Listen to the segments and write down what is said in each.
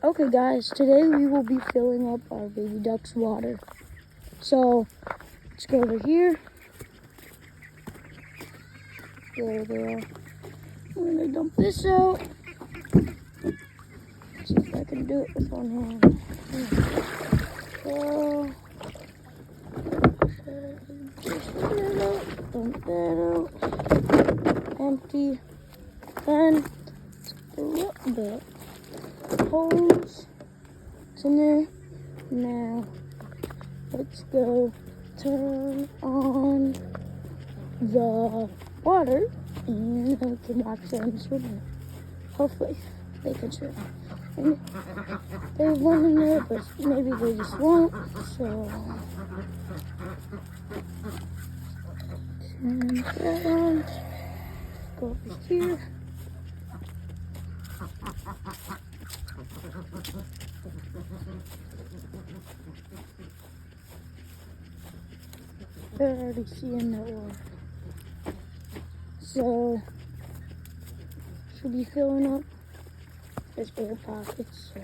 Okay guys, today we will be filling up our baby duck's water. So, let's go over here. There they are. We're gonna dump this out. See if I can do it with one hand. So, just that out, dump that out. Empty. Then, let's put the hose. It's in there. Now, let's go turn on the water and we can watch them swim. Hopefully, they can swim. And there's one in there, but maybe they just won't. So, turn that on. Go over here. They're already seeing that water. So, should be filling up. There's air pockets, so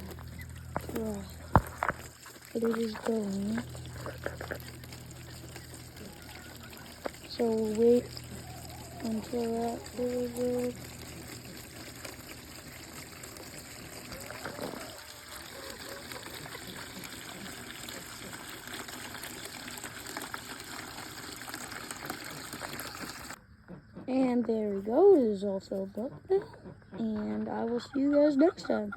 it is going. So we'll wait until that fills up. And there we go, it is all filled up now. And I will see you guys next time.